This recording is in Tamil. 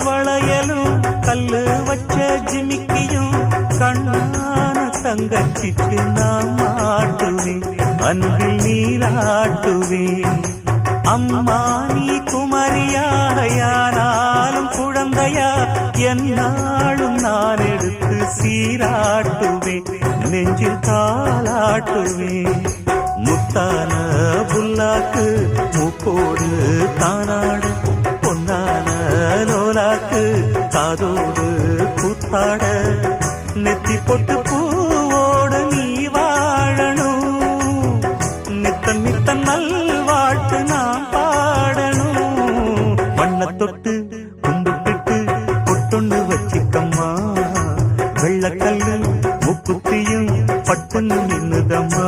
வளையலும் கல்லு வச்ச ஜிமிக்கியும் கண்ணான தங்கச்சிக்கு நான் மாட்டுவேன், அன்பில் நீராட்டுவேன். அம்மா நீ குமரியாயானாலும் குழந்தையா என்னாலும் நான் எடுத்து சீராட்டுவேன், நெஞ்சில் தாளாட்டுவேன். முத்தான புல்லாக்கு மூக்கோடு தானாடு, பொன்னான லோலாக்கு காதோடு கூத்தாட, நெத்தி பொட்டு பூவோடு நீ வாழணும், நித்தம் நித்தம் நல்வாழ்த்து நான் பாடணும். மண்ண தொட்டு கும்பிட்டுட்டு பொட்டொன்னு வச்சிக்கம்மா, வெள்ளக்கல்லு முக்குத்தியும் பட்டுன்னு நின்னுதம்மா.